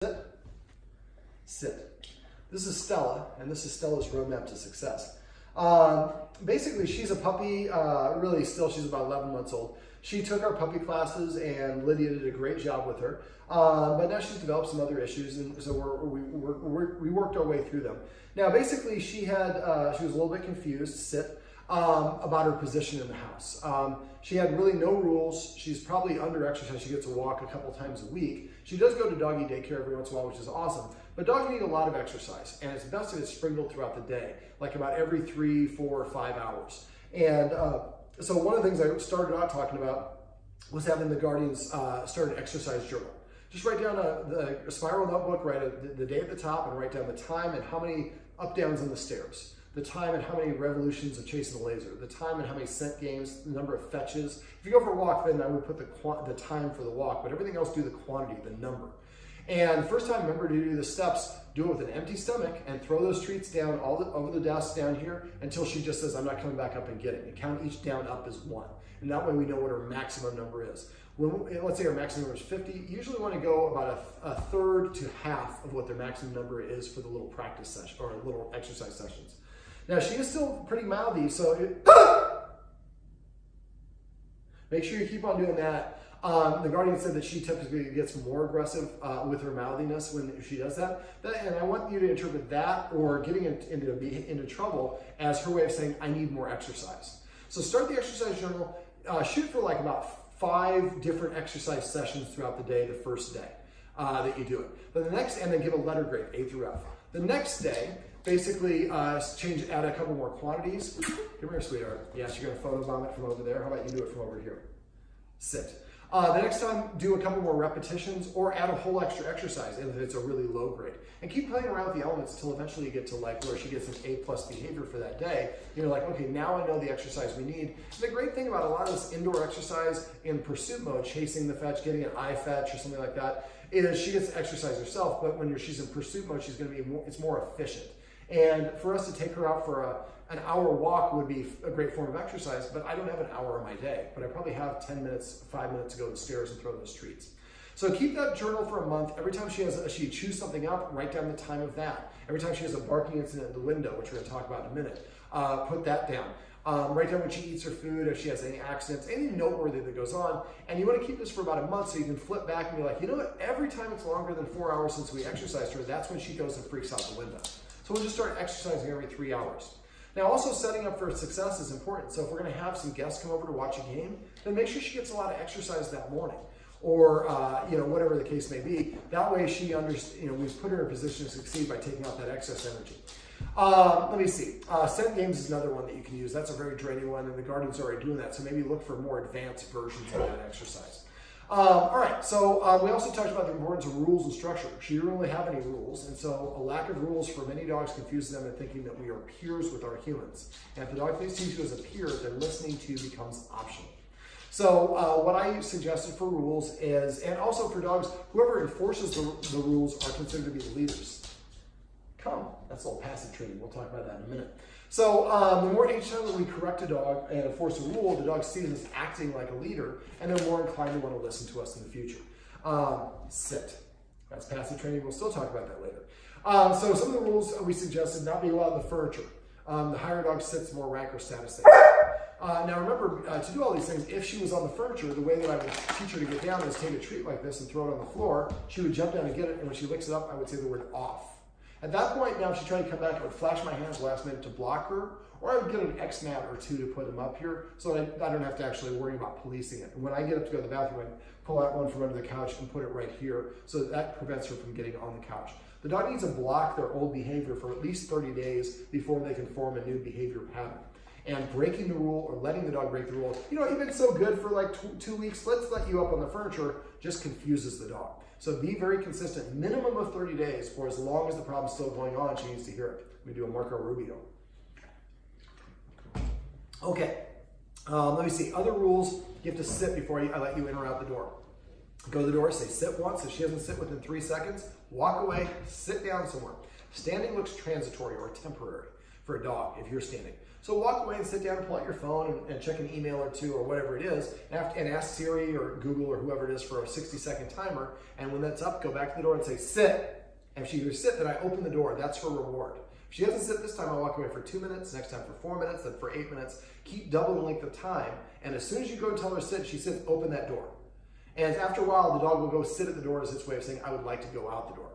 Sit. Sit. This is Stella, and this is Stella's roadmap to success. Basically, she's a puppy, really still, she's about 11 months old. She took our puppy classes, and Lydia did a great job with her. But now she's developed some other issues, and so we worked our way through them. Now, basically, she was a little bit confused, sit, about her position in the house. She had really no rules. She's probably under-exercised. She gets a walk a couple times a week. She does go to doggy daycare every once in a while, which is awesome. But dogs need a lot of exercise, and it's best if it's sprinkled throughout the day, like about every 3, 4, or 5 hours. And so one of the things I started out talking about was having the Guardians start an exercise journal. Just write down the spiral notebook, write the day at the top, and write down the time and how many up-downs on the stairs, the time and how many revolutions of chasing the laser, the time and how many scent games, the number of fetches. If you go for a walk, then I would put the time for the walk, but everything else do the quantity, the number. And first time, remember to do the steps, do it with an empty stomach and throw those treats down over the desk down here until she just says, I'm not coming back up and getting it. Count each down up as 1. And that way we know what our maximum number is. Let's say our maximum number is 50, you usually want to go about a third to half of what their maximum number is for the little practice session or little exercise sessions. Now she is still pretty mouthy, so make sure you keep on doing that. The Guardian said that she typically gets more aggressive with her mouthiness when she does that. And I want you to interpret that or getting into trouble as her way of saying, I need more exercise. So start the exercise journal, shoot for like about 5 different exercise sessions throughout the day, the first day that you do it. But and then give a letter grade, A through F. The next day, basically add a couple more quantities. Come here, sweetheart. Yes, you're gonna photobomb it from over there. How about you do it from over here? Sit. The next time, do a couple more repetitions or add a whole extra exercise if it's a really low grade. And keep playing around with the elements until eventually you get to like where she gets an A+ behavior for that day. You're like, okay, now I know the exercise we need. And the great thing about a lot of this indoor exercise in pursuit mode, chasing the fetch, getting an eye fetch or something like that, is she gets to exercise herself, but when she's in pursuit mode, she's gonna be it's more efficient. And for us to take her out for an hour walk would be a great form of exercise, but I don't have an hour in my day, but I probably have 10 minutes, 5 minutes to go to the stairs and throw those treats. So keep that journal for a month. Every time she chews something up, write down the time of that. Every time she has a barking incident in the window, which we're gonna talk about in a minute, put that down. Write down when she eats her food, if she has any accidents, anything noteworthy that goes on. And you want to keep this for about a month so you can flip back and be like, you know what, every time it's longer than 4 hours since we exercised her, that's when she goes and freaks out the window. So we'll just start exercising every 3 hours. Now also setting up for success is important. So if we're going to have some guests come over to watch a game, then make sure she gets a lot of exercise that morning. Or whatever the case may be. That way she we've put her in a position to succeed by taking out that excess energy. Let me see. Scent games is another one that you can use. That's a very draining one, and the Guardian's already doing that. So maybe look for more advanced versions of that exercise. All right, so we also talked about the importance of rules and structure. She didn't really have any rules, and so a lack of rules for many dogs confuses them in thinking that we are peers with our humans. And if the dog sees you as a peer, then listening to you becomes optional. So what I suggested for rules is, and also for dogs, whoever enforces the rules are considered to be the leaders. That's all passive training. We'll talk about that in a minute. So the more each time that we correct a dog and enforce a rule, the dog sees us acting like a leader, and they're more inclined to want to listen to us in the future. Sit. That's passive training. We'll still talk about that later. So some of the rules we suggested: not be allowed on the furniture. The higher dog sits, more rank or status they have. Now remember, to do all these things, if she was on the furniture, the way that I would teach her to get down is take a treat like this and throw it on the floor. She would jump down and get it, and when she licks it up, I would say the word off. At that point, now if she tried to come back, I would flash my hands last minute to block her, or I would get an X mat or 2 to put them up here so that I don't have to actually worry about policing it. And when I get up to go to the bathroom, I pull out one from under the couch and put it right here so that prevents her from getting on the couch. The dog needs to block their old behavior for at least 30 days before they can form a new behavior pattern. And breaking the rule or letting the dog break the rule, even so good for like 2 weeks, let's let you up on the furniture, just confuses the dog. So be very consistent, minimum of 30 days, or as long as the problem's still going on, she needs to hear it. We do a Marco Rubio. Okay, let me see. Other rules, you have to sit before I let you in or out the door. Go to the door, say sit once. If she doesn't sit within 3 seconds, walk away, sit down somewhere. Standing looks transitory or temporary. for a dog if you're standing. So walk away and sit down and pull out your phone and check an email or two or whatever it is, and ask Siri or Google or whoever it is for a 60-second timer. And when that's up, go back to the door and say, sit. And if she hears sit, then I open the door. That's her reward. If she doesn't sit this time, I walk away for 2 minutes, next time for 4 minutes, then for 8 minutes. Keep double the length of time. And as soon as you go and tell her sit, she sits, open that door. And after a while, the dog will go sit at the door as its way of saying, I would like to go out the door.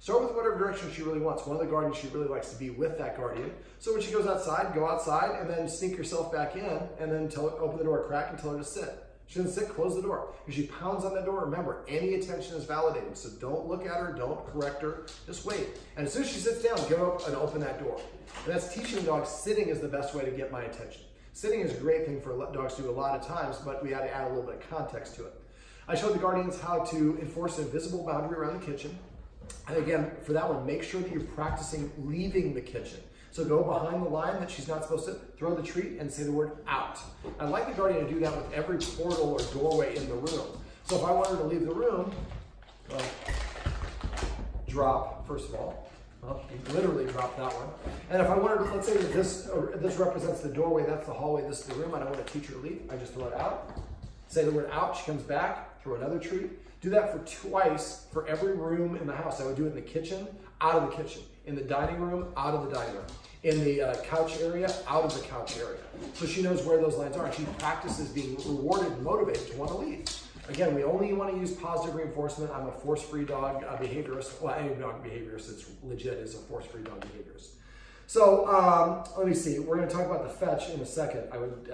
Start with whatever direction she really wants. One of the guardians, she really likes to be with that guardian. So when she goes outside, go outside and then sneak yourself back in and then open the door a crack and tell her to sit. She doesn't sit, close the door. If she pounds on that door, remember, any attention is validating. So don't look at her, don't correct her, just wait. And as soon as she sits down, go up and open that door. And that's teaching dogs sitting is the best way to get my attention. Sitting is a great thing for dogs to do a lot of times, but we had to add a little bit of context to it. I showed the guardians how to enforce an invisible boundary around the kitchen. And again, for that one, make sure that you're practicing leaving the kitchen. So go behind the line that she's not supposed to, throw the treat, and say the word out. I'd like the guardian to do that with every portal or doorway in the room. So if I want her to leave the room, well, drop, first of all. Well, you literally drop that one. And if I want her to, let's say that this represents the doorway, that's the hallway, this is the room, I don't want to teach her to leave, I just throw it out. Say the word out, she comes back, throw another treat. Do that for twice for every room in the house. I would do it in the kitchen, out of the kitchen. In the dining room, out of the dining room. In the couch area, out of the couch area. So she knows where those lines are, and she practices being rewarded and motivated to want to leave. Again, we only want to use positive reinforcement. I'm a force-free dog behaviorist. Well, any dog behaviorist that's legit is a force-free dog behaviorist. So let me see. We're going to talk about the fetch in a second. I would,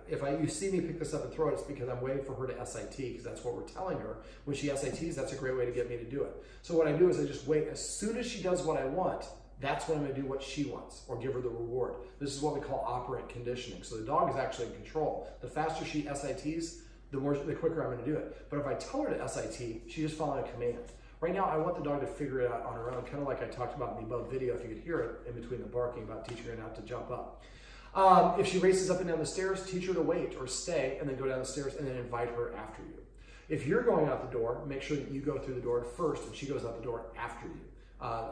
if you see me pick this up and throw it, it's because I'm waiting for her to SIT, because that's what we're telling her. When she SITs, that's a great way to get me to do it. So what I do is I just wait. As soon as she does what I want, that's when I'm going to do what she wants, or give her the reward. This is what we call operant conditioning. So the dog is actually in control. The faster she SITs, the quicker I'm going to do it. But if I tell her to SIT, she's just following a command. Right now, I want the dog to figure it out on her own, kind of like I talked about in the above video, if you could hear it in between the barking, about teaching her how to jump up. If she races up and down the stairs, teach her to wait or stay and then go down the stairs and then invite her after you. If you're going out the door, make sure that you go through the door first and she goes out the door after you.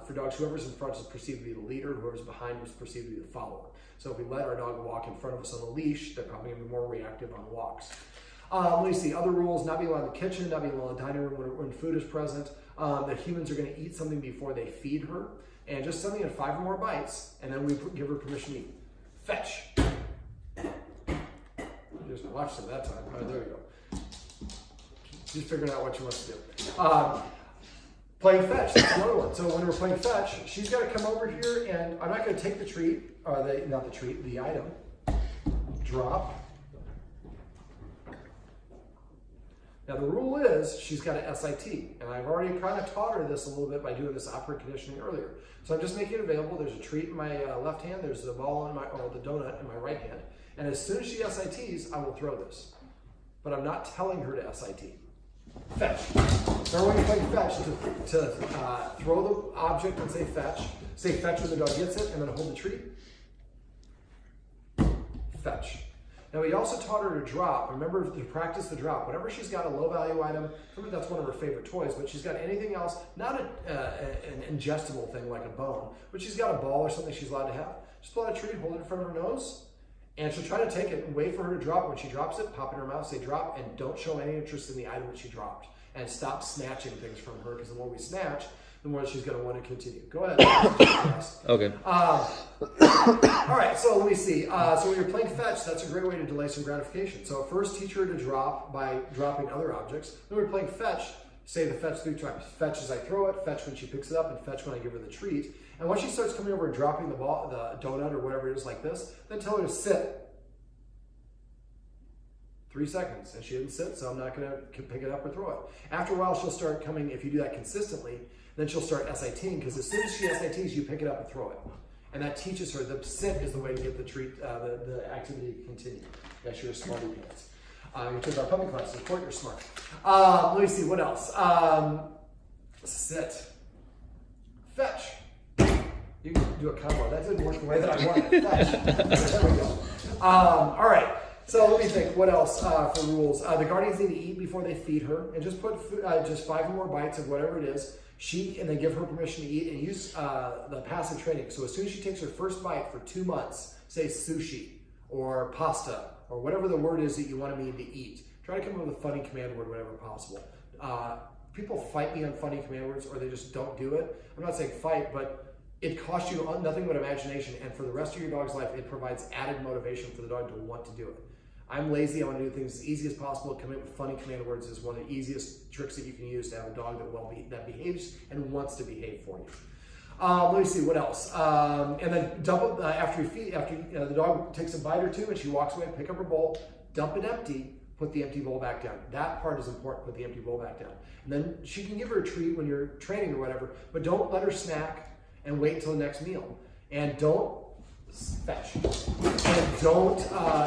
For dogs, whoever's in front is perceived to be the leader, whoever's behind is perceived to be the follower. So if we let our dog walk in front of us on a leash, they're probably going to be more reactive on walks. Let me see, other rules: not being allowed in the kitchen, not being allowed in the dining room when food is present. The humans are going to eat something before they feed her, and just something in 5 or more bites, and then we give her permission to eat. Fetch. Just watch it that time. Oh, there we go. She's figuring out what she wants to do. Playing fetch, that's another one. So when we're playing fetch, she's got to come over here, and I'm not going to take the treat, or the item. Drop. Now the rule is she's got to SIT, and I've already kind of taught her this a little bit by doing this operant conditioning earlier. So I'm just making it available. There's a treat in my left hand, there's the ball in or the donut in my right hand, and as soon as she SITs, I will throw this. But I'm not telling her to SIT. Fetch. So when you play fetch, to throw the object and say fetch. Say fetch when the dog gets it, and then hold the treat. Fetch. Now we also taught her to drop. Remember to practice the drop. Whenever she's got a low value item, remember that's one of her favorite toys, but she's got anything else, not an ingestible thing like a bone, but she's got a ball or something she's allowed to have. Just pull out a treat, hold it in front of her nose, and she'll try to take it and wait for her to drop. When she drops it, pop it in her mouth, say drop, and don't show any interest in the item that she dropped. And stop snatching things from her, because the more we snatch, the more she's going to want to continue. Go ahead. Okay. All right, so let me see. So when you're playing fetch, that's a great way to delay some gratification. So first, teach her to drop by dropping other objects. Then we're playing fetch. Say the fetch 3 times. Fetch as I throw it, fetch when she picks it up, and fetch when I give her the treat. And once she starts coming over and dropping the ball, the donut or whatever it is like this, then tell her to sit. 3 seconds, and she didn't sit, so I'm not going to pick it up or throw it. After a while, she'll start coming. If you do that consistently, then she'll start SITing, because as soon as she SITs, you pick it up and throw it. And that teaches her the sit is the way to get the treat, the activity to continue. That's your smarty pants. You took our puppy class, support you're smart. Let me see, what else? Sit. Fetch. You can do a combo. That didn't work the way that I wanted. Fetch. There we go. All right. So let me think, what else for rules? The guardians need to eat before they feed her, and just put just 5 or more bites of whatever it is. and then give her permission to eat and use the passive training. So as soon as she takes her first bite for 2 months, say sushi or pasta or whatever the word is that you want me to eat, try to come up with a funny command word whenever possible. People fight me on funny command words, or they just don't do it. I'm not saying fight, but it costs you nothing but imagination, and for the rest of your dog's life, it provides added motivation for the dog to want to do it. I'm lazy, I want to do things as easy as possible. Coming up with funny command words is one of the easiest tricks that you can use to have a dog that behaves and wants to behave for you. Let me see, what else? And then dump it after the dog takes a bite or two and she walks away, pick up her bowl, dump it empty, put the empty bowl back down. That part is important, put the empty bowl back down. And then she can give her a treat when you're training or whatever, but don't let her snack and wait until the next meal. And don't fetch. And don't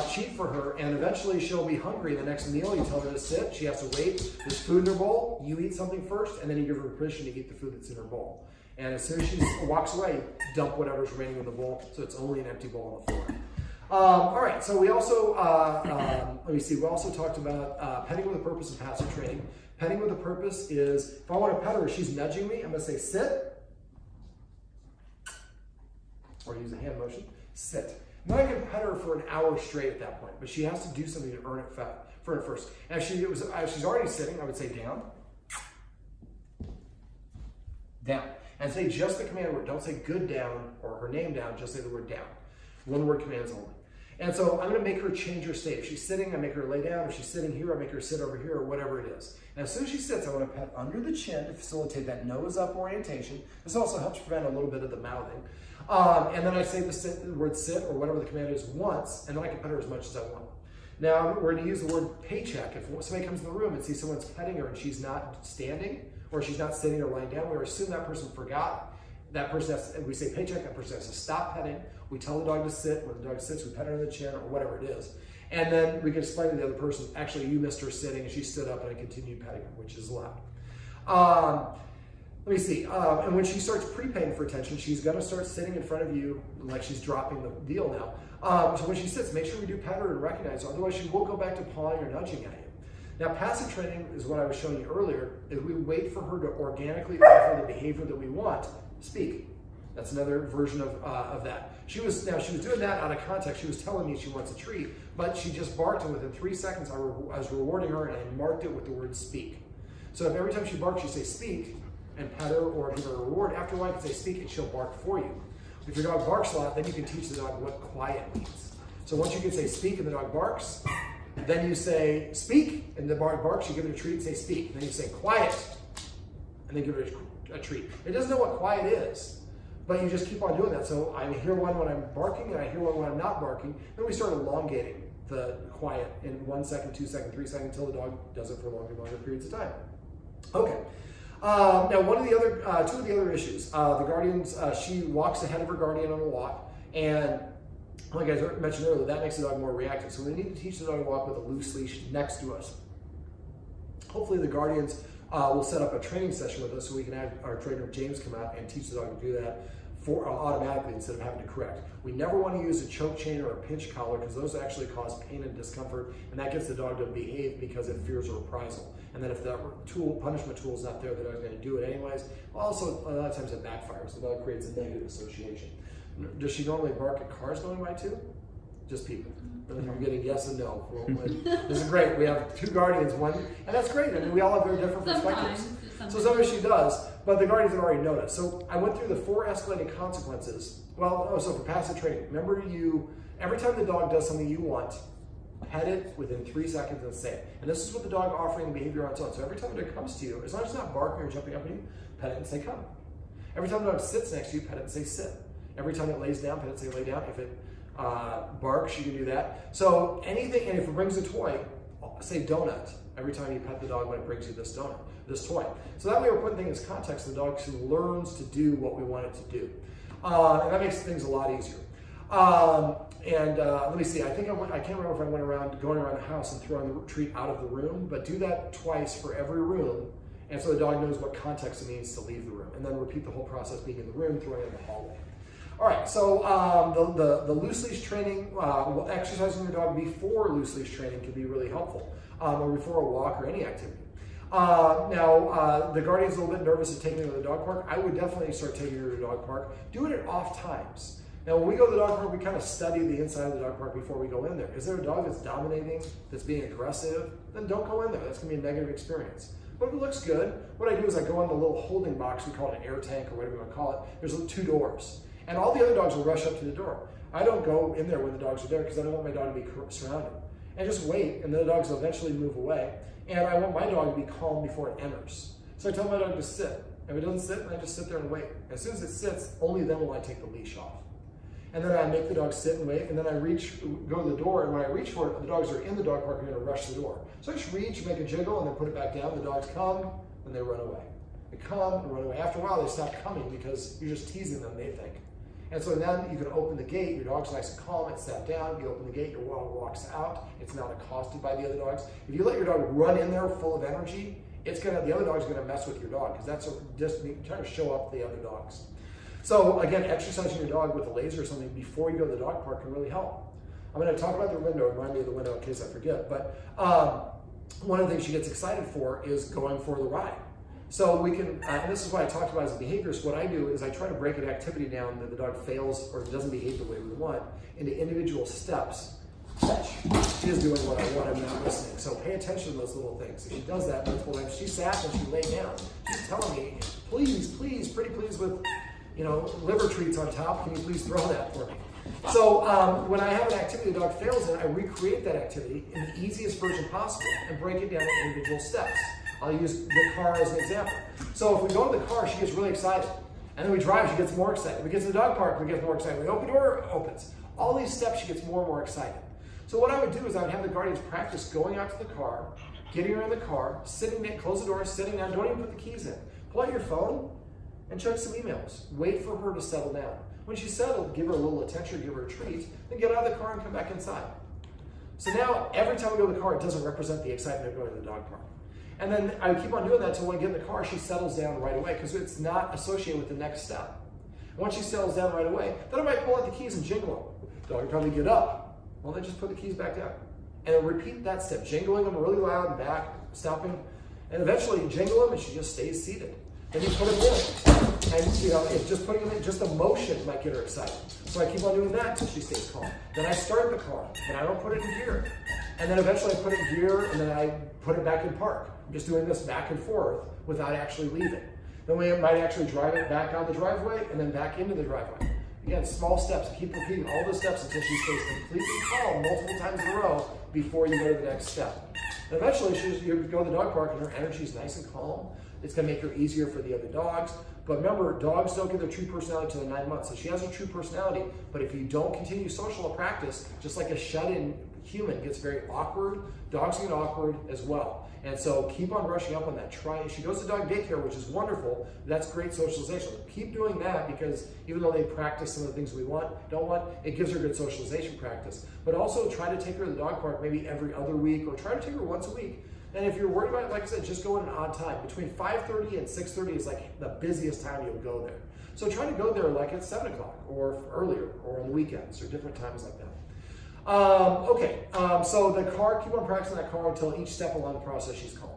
cheat for her, and eventually she'll be hungry the next meal. You tell her to sit, she has to wait. There's food in her bowl, you eat something first, and then you give her permission to eat the food that's in her bowl. And as soon as she walks away, dump whatever's remaining in the bowl, so it's only an empty bowl on the floor. All right, so we also, we also talked about petting with a purpose and passive training. Petting with a purpose is, if I want to pet her, she's nudging me, I'm going to say sit, or use a hand motion, sit. And then I can pet her for an hour straight at that point, but she has to do something to earn it for it first. And if she's already sitting, I would say down, down. And say just the command word. Don't say good down or her name down, just say the word down. One word commands only. And so I'm going to make her change her state. If she's sitting, I make her lay down. If she's sitting here, I make her sit over here, or whatever it is. And as soon as she sits, I want to pet under the chin to facilitate that nose up orientation. This also helps prevent a little bit of the mouthing. And then I say the word sit or whatever the command is once, and then I can pet her as much as I want. Now we're going to use the word paycheck. If somebody comes in the room and sees someone's petting her and she's not standing, or she's not sitting or lying down, we assume that person forgot. That person we say paycheck, that person has to stop petting. We tell the dog to sit. When the dog sits, we pet her on the chin or whatever it is. And then we can explain to the other person, actually you missed her sitting and she stood up and I continued petting her, which is allowed. Let me see. And when she starts prepaying for attention, she's going to start sitting in front of you like she's dropping the deal now. So when she sits, make sure we do pet her and recognize her. Otherwise, she will go back to pawing or nudging at you. Now, passive training is what I was showing you earlier. Is we wait for her to organically offer the behavior that we want. Speak. That's another version of that. She was doing that out of context. She was telling me she wants a treat, but she just barked, and within 3 seconds, I was rewarding her, and I marked it with the word speak. So if every time she barks, you say speak, and pet her or give her a reward, after a while, you can say speak, and she'll bark for you. If your dog barks a lot, then you can teach the dog what quiet means. So once you can say speak and the dog barks, then you say speak, and the dog barks, you give it a treat, say speak. And then you say quiet, and then give it a treat. It doesn't know what quiet is, but you just keep on doing that. So I hear one when I'm barking, and I hear one when I'm not barking. Then we start elongating the quiet in 1 second, 2 seconds, 3 seconds, until the dog does it for longer and longer periods of time. Okay. Now, two of the other issues. The guardians, she walks ahead of her guardian on a walk, and like I mentioned earlier, that makes the dog more reactive. So we need to teach the dog to walk with a loose leash next to us. Hopefully the guardians will set up a training session with us so we can have our trainer James come out and teach the dog to do that automatically instead of having to correct. We never want to use a choke chain or a pinch collar because those actually cause pain and discomfort, and that gets the dog to behave because it fears a reprisal. And then if that punishment tool is not there, the dog's going to do it anyways. Also, a lot of times it backfires. The dog creates a negative association. Does she normally bark at cars going by too? Just people. And I'm getting yes and no. This is great. We have two guardians, and that's great. I mean, we all have very different perspectives. So sometimes she does, but the guardians have already noticed. So I went through the 4 escalating consequences. So for passive training, remember every time the dog does something you want, pet it within 3 seconds and say it. And this is what the dog offering the behavior on its own. So every time the dog comes to you, as long as it's not barking or jumping up at you, pet it and say come. Every time the dog sits next to you, pet it and say sit. Every time it lays down, pet it and say lay down. If it barks, you can do that. So anything, and if it brings a toy, say donut. Every time you pet the dog when it brings you this donut, this toy. So that way we're putting things in context, and the dog learns to do what we want it to do. And that makes things a lot easier. Let me see, I can't remember if I went going around the house and throwing the treat out of the room, but do that twice for every room, and so the dog knows what context it means to leave the room. And then repeat the whole process, being in the room, throwing it in the hallway. All right, so the loose leash training, exercising your dog before loose leash training can be really helpful, or before a walk or any activity. Now, the guardian's a little bit nervous of taking her to the dog park. I would definitely start taking her to the dog park. Do it at off times. Now, when we go to the dog park, we kind of study the inside of the dog park before we go in there. Is there a dog that's dominating, that's being aggressive? Then don't go in there. That's going to be a negative experience. But if it looks good, what I do is I go in the little holding box, we call it an air tank or whatever you want to call it. There's 2 doors. And all the other dogs will rush up to the door. I don't go in there when the dogs are there because I don't want my dog to be surrounded. And just wait, and then the dogs will eventually move away. And I want my dog to be calm before it enters. So I tell my dog to sit. If it doesn't sit, I just sit there and wait. As soon as it sits, only then will I take the leash off. And then I make the dog sit and wait, and then I go to the door, and when I reach for it, the dogs are in the dog park and are going to rush the door. So I just reach, make a jiggle, and then put it back down. The dogs come, and they run away. They come and run away. After a while, they stop coming because you're just teasing them, they think. And so then you can open the gate, your dog's nice and calm, it's sat down, you open the gate, your dog walks out, it's not accosted by the other dogs. If you let your dog run in there full of energy, the other dog's gonna mess with your dog because that's just trying to show up the other dogs. So again, exercising your dog with a laser or something before you go to the dog park can really help. I'm gonna talk about the window, remind me of the window in case I forget, but one of the things she gets excited for is going for the ride. So we can, and this is what I talked about as a behaviorist, what I do is I try to break an activity down that the dog fails or doesn't behave the way we want into individual steps. Fetch. She is doing what I want, I'm not listening. So pay attention to those little things. If she does that multiple times, she sat and she laid down. She's telling me, please, pretty please with, liver treats on top, can you please throw that for me? So when I have an activity the dog fails in, I recreate that activity in the easiest version possible and break it down into individual steps. I'll use the car as an example. So if we go to the car, she gets really excited. And then we drive, she gets more excited. We get to the dog park, we get more excited. We open the door, it opens. All these steps, she gets more and more excited. So what I would do is I would have the guardians practice going out to the car, getting her in the car, sitting there, close the door, sitting down, don't even put the keys in. Pull out your phone and check some emails. Wait for her to settle down. When she's settled, give her a little attention, give her a treat, then get out of the car and come back inside. So now, every time we go to the car, it doesn't represent the excitement of going to the dog park. And then I keep on doing that until when I get in the car, she settles down right away because it's not associated with the next step. Once she settles down right away, then I might pull out the keys and jingle them. Dog will probably get up. Well, then just put the keys back down. And then repeat that step, jingling them really loud and back, stopping. And eventually you jingle them and she just stays seated. Then you put them in. And it's just putting them in, just the motion might get her excited. So I keep on doing that until she stays calm. Then I start the car, and I don't put it in gear. And then eventually I put it in gear, and then I put it back in park. I'm just doing this back and forth without actually leaving. Then we might actually drive it back out the driveway and then back into the driveway. Again, small steps. Keep repeating all the steps until she stays completely calm multiple times in a row before you go to the next step. And eventually, you go to the dog park and her energy is nice and calm. It's going to make her easier for the other dogs. But remember, dogs don't get their true personality until they're 9 months. So she has a true personality, but if you don't continue social practice, just like a shut-in human gets very awkward, dogs get awkward as well. And so keep on brushing up on that. She goes to dog daycare, which is wonderful. That's great socialization. Keep doing that because even though they practice some of the things we don't want, it gives her good socialization practice. But also try to take her to the dog park maybe every other week or try to take her once a week. And if you're worried about it, like I said, just go at an odd time. Between 5:30 and 6:30 is like the busiest time you'll go there. So try to go there like at 7 o'clock or earlier or on the weekends or different times like that. So the car, keep on practicing that car until each step along the process she's calm.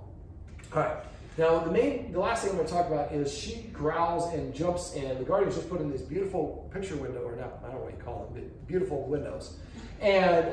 All right. Now the last thing I'm going to talk about is she growls and jumps, and the guardians just put in these beautiful picture window, or not, I don't know what you call them, but beautiful windows. And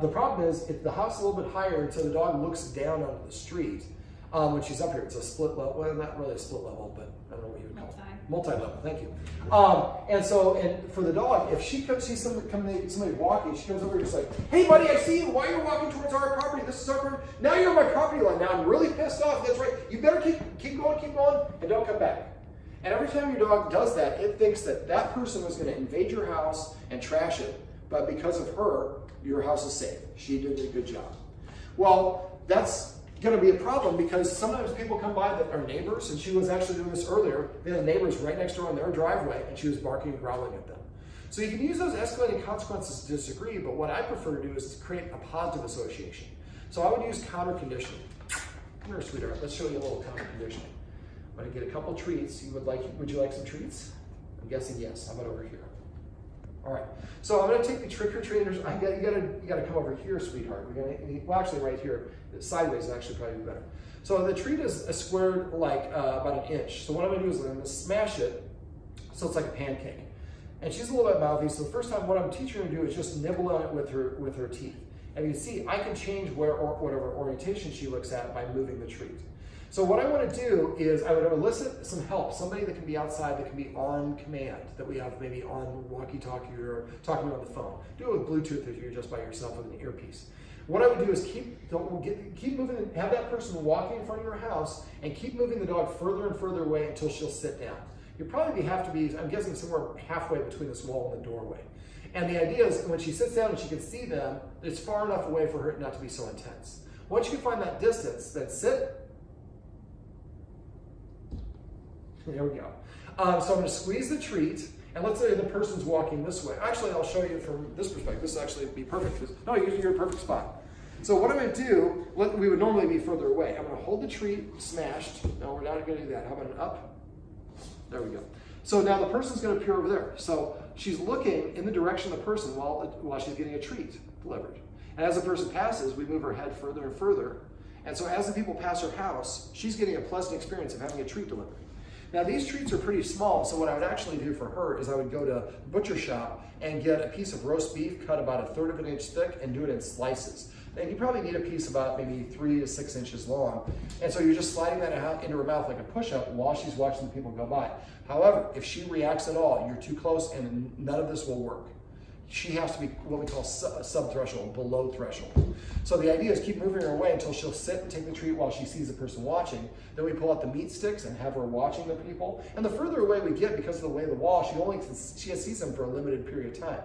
the problem is, if the house is a little bit higher, and so the dog looks down onto the street when she's up here. It's a split level, well, not really a split level, but I don't know what you would call it. Multi-level, thank you. And for the dog, if she sees somebody walking, she comes over and just like, hey buddy, I see you. Why are you walking towards our property? This is our property. Now you're on my property line. Now I'm really pissed off. That's right. You better keep going, and don't come back. And every time your dog does that, it thinks that person was going to invade your house and trash it. But because of her, your house is safe. She did a good job. Well, that's going to be a problem because sometimes people come by that are neighbors, and she was actually doing this earlier. They had neighbors right next door on their driveway, and she was barking and growling at them. So you can use those escalating consequences to disagree, but what I prefer to do is to create a positive association. So I would use counter conditioning. Come here, sweetheart. Let's show you a little counter conditioning. I'm going to get a couple treats. Would you like some treats? I'm guessing yes. How about over here? All right, so I'm going to take the trick-or-treaters. You got to come over here, sweetheart. Well, actually, right here, sideways is actually probably better. So the treat is squared like about an inch. So what I'm going to do is I'm going to smash it so it's like a pancake. And she's a little bit mouthy, so the first time what I'm teaching her to do is just nibble on it with her teeth. And you can see I can change whatever orientation she looks at by moving the treat. So what I want to do is I would elicit some help, somebody that can be outside, that can be on command, that we have maybe on walkie-talkie or talking on the phone. Do it with Bluetooth if you're just by yourself with an earpiece. What I would do is keep moving, have that person walking in front of your house and keep moving the dog further and further away until she'll sit down. You'll probably have to be, I'm guessing, somewhere halfway between this wall and the doorway. And the idea is when she sits down and she can see them, it's far enough away for her not to be so intense. Once you can find that distance, then sit. There we go. So I'm going to squeeze the treat, and let's say the person's walking this way. Actually, I'll show you from this perspective. This will actually be perfect. No, you're in a perfect spot. So what I'm going to do, we would normally be further away. I'm going to hold the treat smashed. No, we're not going to do that. How about an up? There we go. So now the person's going to appear over there. So she's looking in the direction of the person while she's getting a treat delivered. And as the person passes, we move her head further and further. And so as the people pass her house, she's getting a pleasant experience of having a treat delivered. Now these treats are pretty small, so what I would actually do for her is I would go to the butcher shop and get a piece of roast beef cut about 1/3 of an inch thick and do it in slices. And you probably need a piece about maybe 3 to 6 inches long. And so you're just sliding that out into her mouth like a push-up while she's watching the people go by. However, if she reacts at all, you're too close and none of this will work. She has to be what we call sub-threshold, below threshold. So the idea is keep moving her away until she'll sit and take the treat while she sees the person watching. Then we pull out the meat sticks and have her watching the people. And the further away we get because of the way of the wall, she sees them for a limited period of time.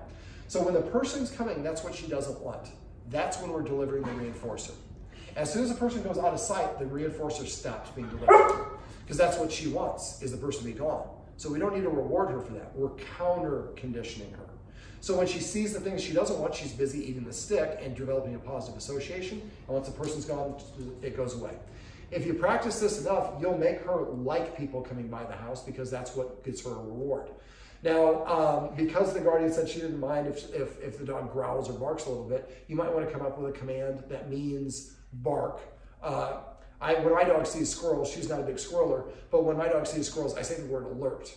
So when the person's coming, that's what she doesn't want. That's when we're delivering the reinforcer. As soon as the person goes out of sight, the reinforcer stops being delivered. Because that's what she wants, is the person to be gone. So we don't need to reward her for that. We're counter conditioning her. So when she sees the things she doesn't want, she's busy eating the stick and developing a positive association. And once the person's gone, it goes away. If you practice this enough, you'll make her like people coming by the house because that's what gets her a reward. Now, because the guardian said she didn't mind if the dog growls or barks a little bit, you might want to come up with a command that means bark. When my dog sees squirrels, she's not a big squirreler, but when my dog sees squirrels, I say the word alert.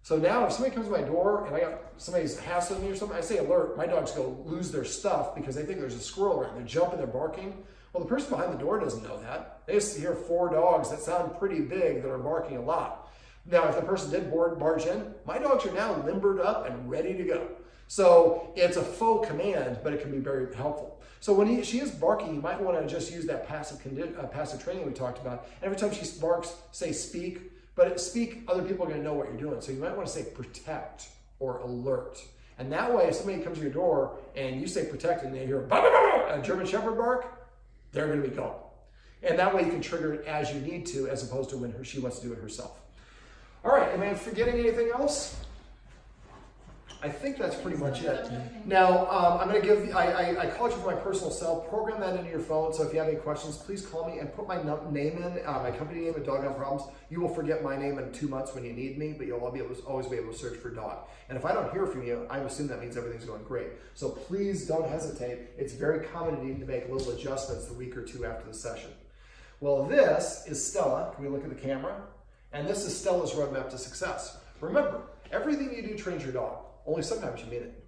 So now if somebody comes to my door and somebody's hassling me or something, I say alert, my dogs go lose their stuff because they think there's a squirrel around. They're jumping, they're barking. Well, the person behind the door doesn't know that. They just hear 4 dogs that sound pretty big that are barking a lot. Now, if the person did barge in, my dogs are now limbered up and ready to go. So it's a faux command, but it can be very helpful. So when she is barking, you might want to just use that passive training we talked about. Every time she barks, say speak. But speak, other people are going to know what you're doing. So you might want to say protect or alert. And that way, if somebody comes to your door and you say protect and they hear a German Shepherd bark, they're going to be gone. And that way you can trigger it as you need to, as opposed to when she wants to do it herself. All right, am I forgetting anything else? I think that's pretty much it. Now, I'm going to give, I called you from my personal cell, program that into your phone, so if you have any questions, please call me and put my name in, my company name at Dog on Problems. You will forget my name in 2 months when you need me, but you'll always be able to search for dog. And if I don't hear from you, I assume that means everything's going great. So please don't hesitate. It's very common to need to make little adjustments the week or 2 after the session. Well, this is Stella. Can we look at the camera? And this is Stella's roadmap to success. Remember, everything you do trains your dog. Only sometimes you mean it.